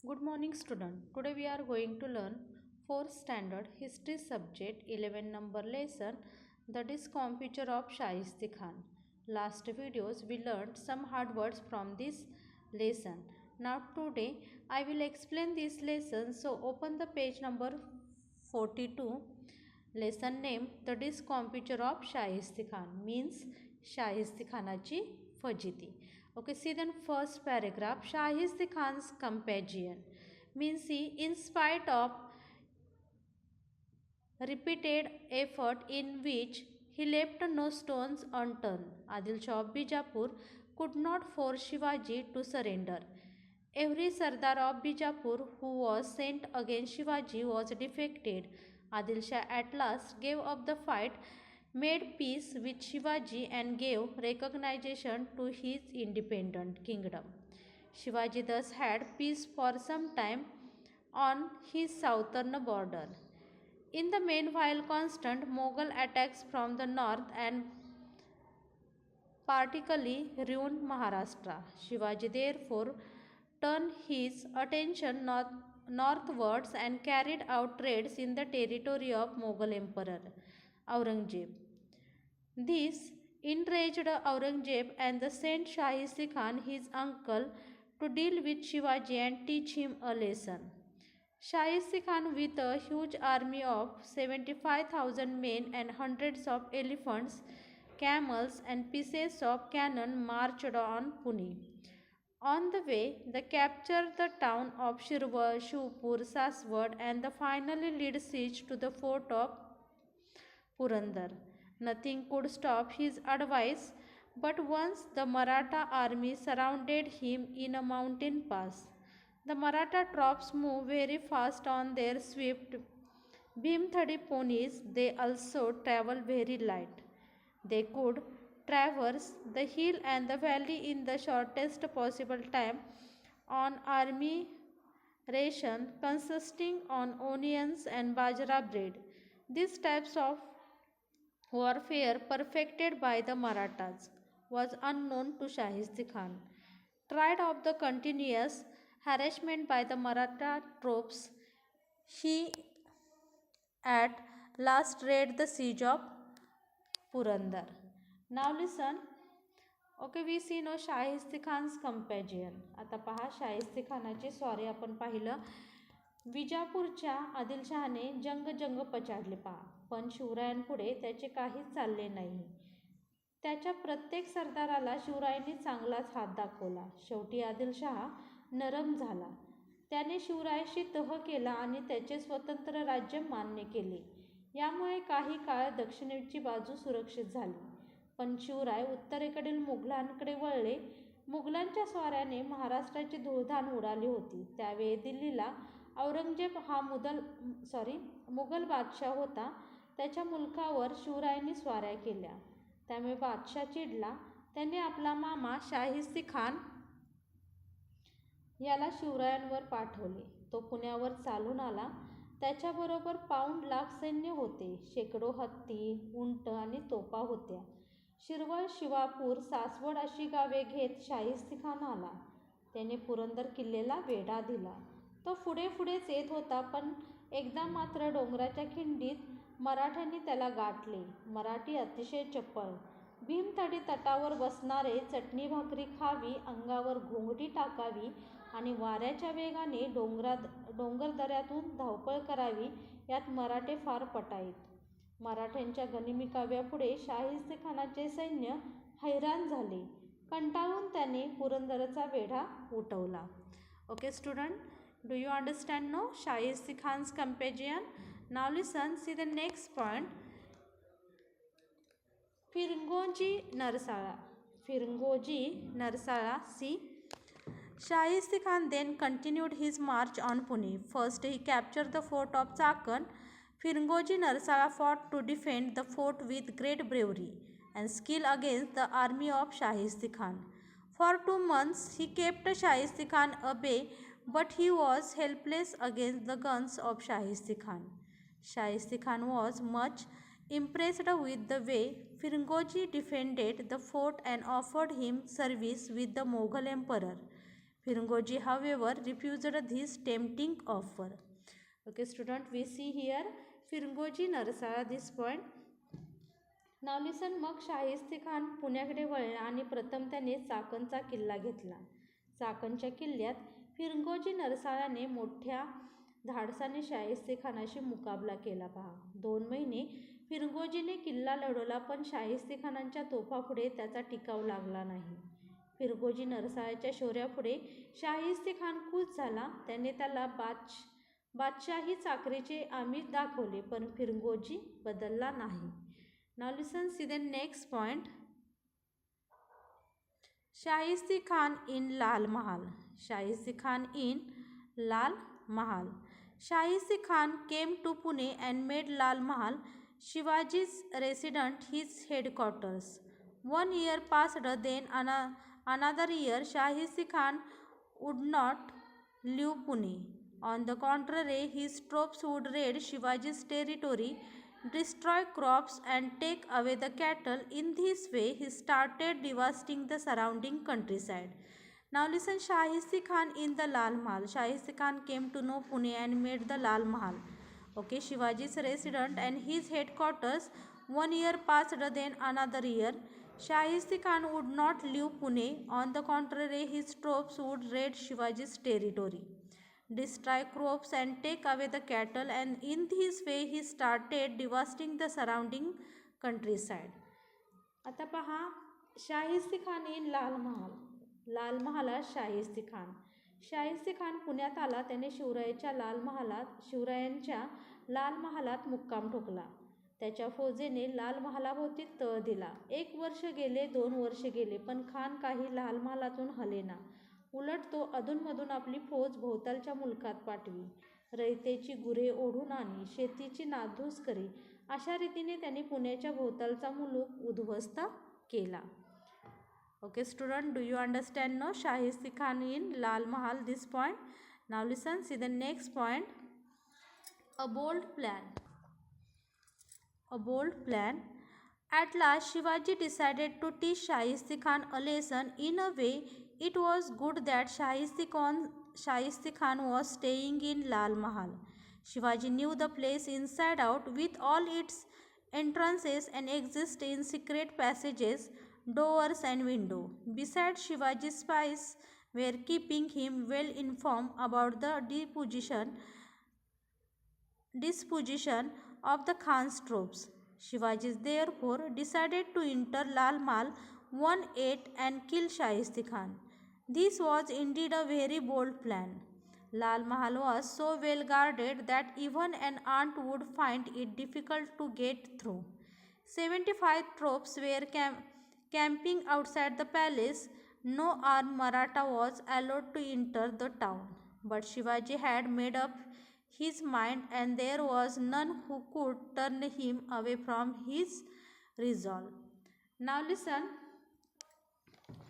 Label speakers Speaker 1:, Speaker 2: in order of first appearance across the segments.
Speaker 1: Good morning student. Today we are going to learn 4th standard history subject 11 number lesson, that is computer of Shahisti Khan. Last videos we learned some hard words from this lesson. Now today I will explain this lesson, so open the page number 42. Lesson name, that is computer of Shahisti Khan, means Shahisti Khanachi फजिती. Okay, see then first paragraph. Shahisti Khan's companion, means he, in spite of repeated effort in which he left no stones unturned, Adil Shah of Bijapur could not force Shivaji to surrender. Every Sardar of Bijapur who was sent against Shivaji was defeated. Adil Shah at last gave up the fight, made peace with Shivaji, and gave recognition to his independent kingdom. Shivaji thus had peace for some time on his southern border. In the meanwhile, constant Mughal attacks from the north and particularly ruined Maharashtra. Shivaji therefore turned his attention northwards and carried out raids in the territory of Mughal Emperor Aurangzeb. This enraged Aurangzeb and sent Shahisti Khan, his uncle, to deal with Shivaji and teach him a lesson. Shahisti Khan, with a huge army of 75,000 men and hundreds of elephants, camels, and pieces of cannon, marched on Pune. On the way, they captured the town of Shirwar, Shivpur, Saswad, and finally laid siege to the fort of Purandar. Nothing could stop his advice, but once the Maratha army surrounded him in a mountain pass. The Maratha troops moved very fast on their swift Bhimthadi ponies. They also traveled very light. They could traverse the hill and the valley in the shortest possible time on army ration consisting on onions and bajra bread. These types of warfare perfected by the Marathas was unknown to Shahisti Khan. Tired of the continuous harassment by the Maratha troops, he at last raided the siege of Purandar. Now listen. Okay, we see no Shahisti Khan's companion. आता पहा शाहिस्ते खानाचे स्वारी आपण पाहिलं. विजापूरच्या आदिलशहाने जंग पछाडले पहा, पण शिवरायांपुढे त्याचे काहीच चालले नाही. त्याच्या प्रत्येक सरदाराला शिवरायांनी चांगलाच हात दाखवला. शेवटी आदिलशहा नरम झाला. त्याने शिवरायाशी तह केला आणि त्याचे स्वतंत्र राज्य मान्य केले. यामुळे काही काळ दक्षिणेची बाजू सुरक्षित झाली. पण शिवराय उत्तरेकडील मुघलांकडे वळले. मुघलांच्या स्वाऱ्याने महाराष्ट्राची धूळधाण उडाली होती. त्यावेळी दिल्लीला औरंगजेब हा मुघल बादशाह होता. त्याच्या मुलखावर शिवरायांनी स्वाऱ्या केल्या. त्यामुळे बादशाह चिडला. त्याने आपला मामा शाहिस्ती खान याला शिवरायांवर पाठवले. तो पुण्यावर चालून आला. त्याच्याबरोबर पाऊण लाख सैन्य होते. शेकडो हत्ती, उंट आणि तोफा होत्या. शिरवळ, शिवापूर, सासवड अशी गावे घेत शाहिस्ती खान आला. त्याने पुरंदर किल्ल्याला वेढा दिला. तो पुढेच येत होता, पण एकदा मात्र डोंगराच्या खिंडीत मराठ्यांनी त्याला गाठले. मराठी अतिशय चपळ. भीमथडी तटावर बसणारे चटणी भाकरी खावी, अंगावर घोंगडी टाकावी आणि वाऱ्याच्या वेगाने डोंगरदऱ्यातून धावपळ करावी, यात मराठे फार पटाईत. मराठ्यांच्या गनिमी काव्यापुढे शाहिस्ते खानाचे सैन्य हैराण झाले. कंटाळून त्याने पुरंदरचा वेढा उठवला. Okay student, do you understand now Shahisti Khan's companion? Now listen, see the next point. Firangoji Narsala. See, Shahisti Khan then continued his march on Pune. First he captured the fort of Chakan. Firangoji Narsala fought to defend the fort with great bravery and skill against the army of Shahisti Khan. For 2 months he kept Shahisti Khan at bay, but he was helpless against the guns of Shahisti Khan. Shahisti Khan was much impressed with the way Firangoji defended the fort and offered him service with the Mughal emperor. Firangoji, however, refused this tempting offer. Okay, student, we see here Firangoji Narsala this point. Now listen. मग शाहिस्ते खान पुण्याकडे वळला आणि प्रथम त्याने चाकणचा किल्ला घेतला. चाकणच्या किल्ल्यात फिरंगोजी नरसाळाने मोठ्या धाडसाने शाहिस्ते खानाशी मुकाबला केला. पहा, 2 महिने फिरंगोजीने किल्ला लढवला, पण शाहिस्ते खानांच्या तोफापुढे त्याचा टिकाव लागला नाही. फिरंगोजी नरसाळाच्या शौर्यापुढे शाहिस्ते खान खुश झाला. त्याने त्याला बादशाही चाकरीचे आमिष दाखवले, पण फिरंगोजी बदलला नाही. Now listen, see the next point. Shahisti Khan in Lal Mahal. Shahisti Khan in Lal Mahal. Shahisti Khan came to Pune and made Lal Mahal, Shivaji's residence, his headquarters. 1 year passed, then another year. Shahisti Khan would not leave Pune. On the contrary, his troops would raid Shivaji's territory, destroy crops and take away the cattle. In this way, he started devastating the surrounding countryside. Now listen, Shahisti Khan in the Lal Mahal. Shahisti Khan came to know Pune and made the Lal Mahal, okay, Shivaji's residence and his headquarters. 1 year passed, then another year. Shahisti Khan would not leave Pune. On the contrary, his troops would raid Shivaji's territory, destroy crops and take away the cattle, and in this way he started devastating the surrounding countryside. आता पहा, Shaista Khan in Lal महाल. लाल महालात शाहिस्ते खान. शाहिस्ते खान पुण्यात आला. त्याने शिवरायांच्या लाल महालात मुक्काम ठोकला. त्याच्या फौजेने लाल महालाभोवती तळ दिला. 1 वर्ष गेले, 2 वर्ष गेले, पण खान काही लाल महालातून हलेना. उलट तो अधूनमधून आपली फौज भोवतालच्या मुलखात पाठवी, रयतेची गुरे ओढून आणी, शेतीची नासधूस करी. अशा रीतीने त्यांनी पुण्याच्या भोवतालचा मुलूख उद्ध्वस्त केला. Okay student, do you understand no Shaista Khan in Lal Mahal this point? Now listen, see the next point. A bold plan. A bold plan. At last, Shivaji decided to teach Shahisti Khan a lesson. In a way, it was good that Shahisti Khan was staying in Lal Mahal. Shivaji knew the place inside out, with all its entrances and exits in secret passages, doors and windows. Besides, Shivaji's spies were keeping him well informed about the disposition of the Khan's troops. Shivaji therefore decided to enter Lal Mahal one night and kill Shahisti Khan. This was indeed a very bold plan. Lal Mahal was so well guarded that even an ant would find it difficult to get through. 75 troops were camping outside the palace. No armed Maratha was allowed to enter the town. But Shivaji had made up his mind, and there was none who could turn him away from his resolve. Now listen,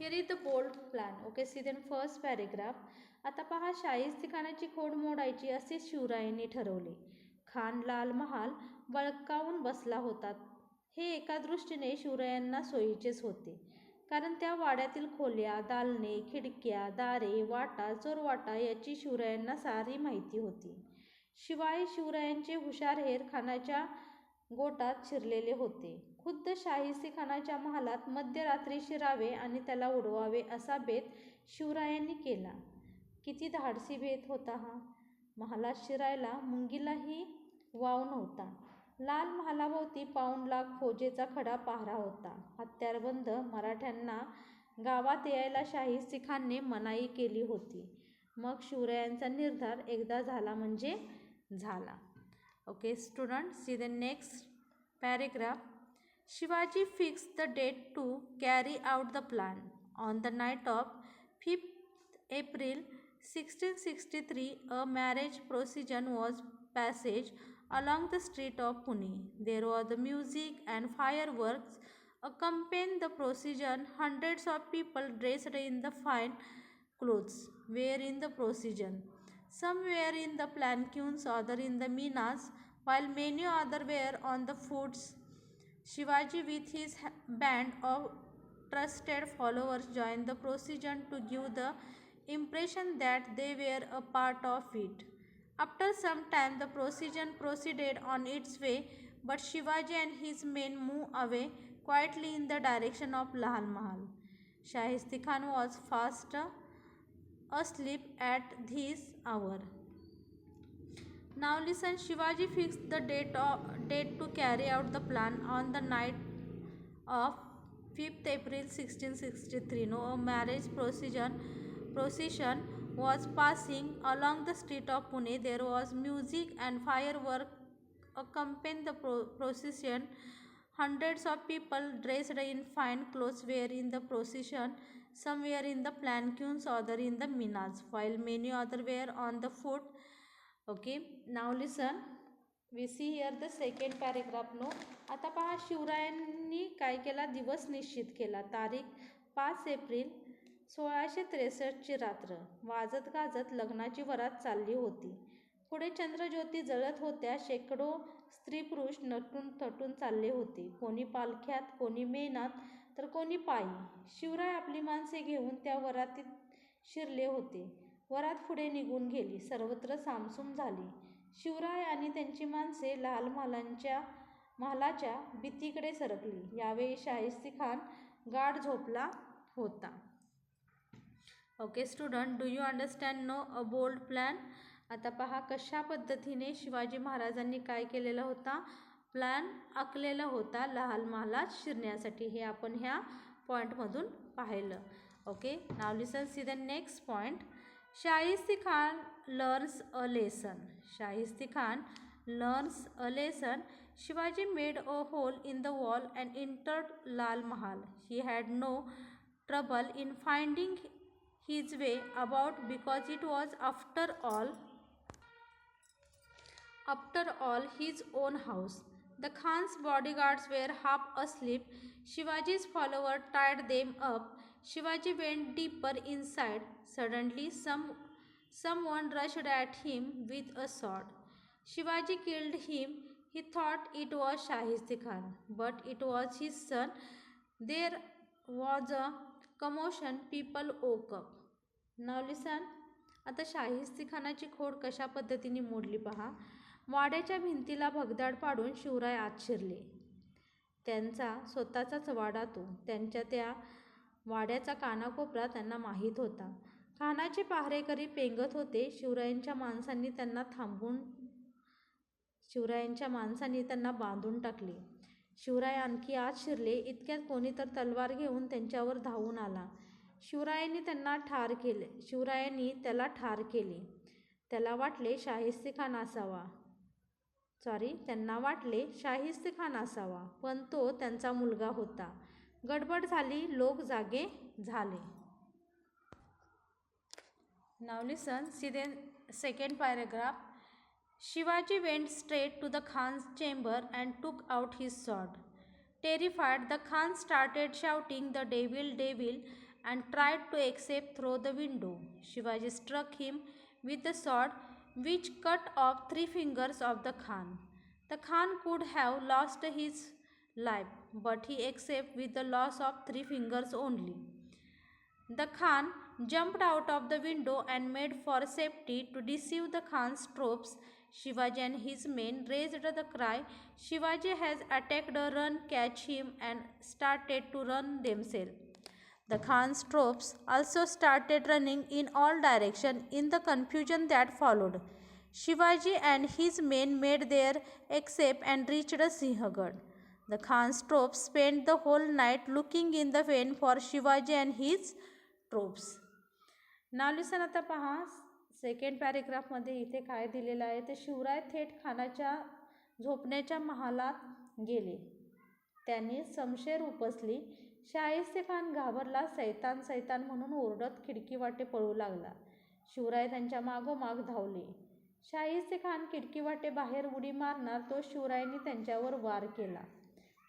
Speaker 1: here is the bold plan. Okay, see then first paragraph. आता पहा, शाहिस्ते खानाची खोड मोडायची असे शिवरायांनी ठरवले. खान लाल महाल बळकावून बसला होता. हे एका दृष्टीने शिवरायांना सोयीचेच होते, कारण त्या वाड्यातील खोल्या, दालने, खिडक्या, दारे, वाटा, चोरवाटा याची शिवरायांना सारी माहिती होती. शिवाय शिवरायांचे हुशार हेर खानाच्या गोटात शिरलेले होते. खुद्द शाहिस्ते खानाच्या महालात मध्यरात्री शिरावे आणि त्याला उडवावे असा बेत शिवरायांनी केला. किती धाडसी बेत होता हा! महालात शिरायला मुंगीलाही वाव नव्हता. लाल महालाभोवती 1.25 लाख फौजेचा खडा पहारा होता. हत्यारबंद मराठ्यांना गावात यायला शाहिस्ते खानने मनाई केली होती. मग शिवरायांचा निर्धार एकदा झाला म्हणजे झाला. Okay student, C the next paragraph. Shivaji fixed the date to carry out the plan. On the night of 5th April 1663, a marriage procession was passed along the street of Pune. There was the music and fireworks accompanying the procession. Hundreds of people dressed in the fine clothes were in the procession. Some were in the palanquins, others in the minas, while many others were on the foot. Shivaji with his band of trusted followers joined the procession to give the impression that they were a part of it. After some time, the procession proceeded on its way, but Shivaji and his men moved away quietly in the direction of Lal Mahal. Shahisti Khan was fast asleep at this hour. Now listen, Shivaji fixed the date to carry out the plan on the night of 5th April 1663. No, a marriage procession was passing along the street of Pune. There was music and firework accompanying the procession. Hundreds of people dressed in fine clothes were in the procession. Some were in the planquins, other in the minas, while many other were on the foot. Okay, now listen. We see here the second paragraph. No, आता पहा शिवरायांनी काय केला, दिवस निश्चित केला. तारीख 5 April 1663ची रात्र. वाजत गाजत लग्नाची वरात चालली होती. पुढे चंद्रज्योती जळत होत्या. शेकडो स्त्री पुरुष नटून थटून चालले होते. कोणी पालख्यात, कोणी मेनात, तर कोणी पायी. शिवराय आपली माणसे घेऊन त्या वरातीत शिरले होते. वरात पुढे निघून गेली. सर्वत्र सामसूम झाली. शिवराय आणि त्यांची माणसे लाल महालाच्या भीतीकडे सरकली. यावेळी शाहिस्ती खान गाढ झोपला होता. Okay student, do you understand? No, a bold plan. आता पहा कशा पद्धतीने शिवाजी महाराजांनी काय केलेला होता, प्लॅन आखलेला होता लाल महालात शिरण्यासाठी. हे आपण ह्या पॉईंटमधून पाहिलं. Okay, now listen, see the next point. Shaista Khan learns a lesson. Shahisti Khan learns a lesson. Shivaji made a hole in the wall and entered Lal Mahal. He had no trouble in finding his way about because it was after all his own house. The Khan's bodyguards were half asleep. Shivaji's followers tied them up. Shivaji went deeper inside. Suddenly someone rushed at him with a sword. Shivaji killed him. He thought it was Shahisti Khan, but it was his son. There was a commotion. People woke up. Now listen. आता शाहिस्ती खानाची खोड कशा पद्धतीने मोडली पहा. वाड्याच्या भिंतीला भगदाड पाडून शिवराय आत शिरले. त्यांचा स्वतःचाच वाडा तो. त्यांच्या त्या वाड्याचा कानाकोपरा त्यांना माहीत होता. खानाचे पहारेकरी पेंगत होते. शिवरायांच्या माणसांनी त्यांना बांधून टाकले. शिवराय आणखी आत शिरले. इतक्यात कोणी तर तलवार घेऊन त्यांच्यावर धावून आला. शिवरायांनी त्याला ठार केले. त्यांना वाटले शाहिस्ती खान असावा, पण तो त्यांचा मुलगा होता. गडबड झाली. लोक जागे झाले. Now listen, see the second paragraph. Shivaji went straight to the Khan's chamber and took out his sword. Terrified, the Khan started shouting, "The devil, devil," and tried to escape through the window. Shivaji struck him with the sword, which cut off 3 fingers of the Khan. The Khan could have lost his life, but he escaped with the loss of 3 fingers only. The Khan jumped out of the window and made for safety. To deceive the Khan's troops, Shivaji and his men raised the cry, "Shivaji has attacked, run, catch him," and started to run themselves. The Khan's troops also started running in all directions. In the confusion that followed, Shivaji and his men made their escape and reached Sinhgad. The Khan's troops spent the whole night looking in the vain for Shivaji and his troops. Now listen, आता पहा second पॅरेग्राफमध्ये इथे काय दिलेलं आहे ते शिवराय थेट खानाच्या झोपण्याच्या महालात गेले. त्यांनी शमशेर उपसली. शाहिस्ते खान घाबरला. सैतान सैतान म्हणून ओरडत खिडकीवाटे पळू लागला. शिवराय त्यांच्या मागोमाग धावले. शाहिस्ते खान खिडकीवाटे बाहेर उडी मारणार तो शिवरायांनी त्यांच्यावर वार केला.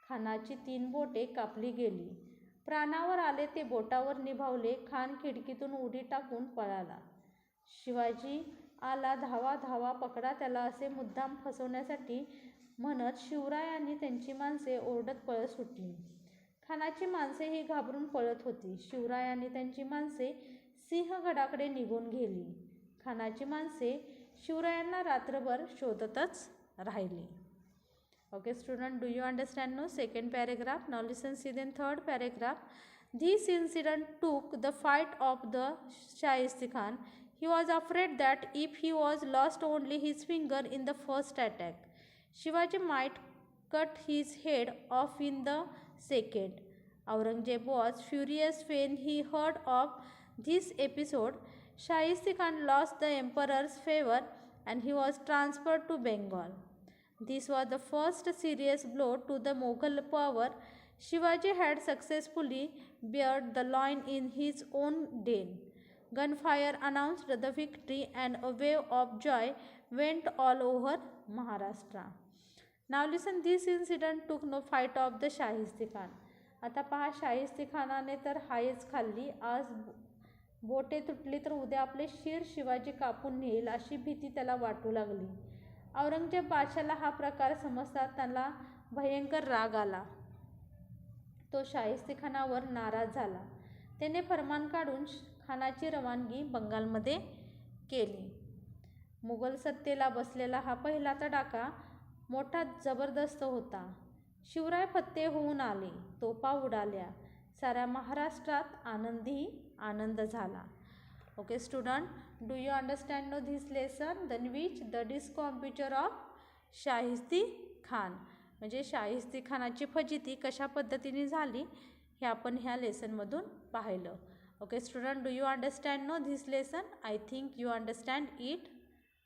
Speaker 1: खानाची 3 बोटे कापली गेली. प्राणावर आले ते बोटावर निभावले. खान खिडकीतून उडी टाकून पळाला. शिवाजी आला, धावा धावा, पकडा त्याला, असे मुद्दाम फसवण्यासाठी म्हणत शिवराय आणि त्यांची माणसे ओरडत पळत सुटली. खानाची माणसेही घाबरून पळत होती. शिवराय आणि त्यांची माणसे सिंहगडाकडे निघून गेली. खानाची माणसे शिवरायांना रात्रभर शोधतच राहिली. Okay student, do you understand now second paragraph? Now listen, see then third paragraph. This incident took the fight of the Shahisti Khan. He was afraid that if he was lost only his finger in the first attack, Shivaji might cut his head off in the second. Aurangzeb was furious when he heard of this episode. Shahisti Khan lost the emperor's favor and he was transferred to Bengal. This was the first serious blow to the Mughal power. Shivaji had successfully bared the line in his own den. Gunfire announced the victory and a wave of joy went all over Maharashtra. Now listen, this incident took no fight of the Shahisti Khan. आता पहा, शाहिस्ती खानाने तर हायच खाल्ली. आज बोटे तुटली तर उद्या आपले शिर शिवाजी कापून नेईल अशी भीती त्याला वाटू लागली. औरंगजेब बादशाला हा प्रकार समजता त्याला भयंकर राग आला. तो शाहिस्ती खानावर नाराज झाला. त्याने फरमान काढून खानाची रवानगी बंगालमध्ये केली. मुघल सत्तेला बसलेला हा पहिला तडाखा मोठा जबरदस्त होता. शिवराय फत्ते होऊन आले, तोफा उडाल्या, साऱ्या महाराष्ट्रात आनंदी आनंद झाला. Okay student, do you understand now this lesson? Then which the discomfiture of शाहिस्ती Khan, म्हणजे शाहिस्ती खानाची फजिती कशा पद्धतीने झाली हे आपण ह्या लेसनमधून पाहिलं. Okay student, do you understand now this lesson? I think you understand it.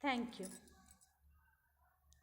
Speaker 1: Thank you.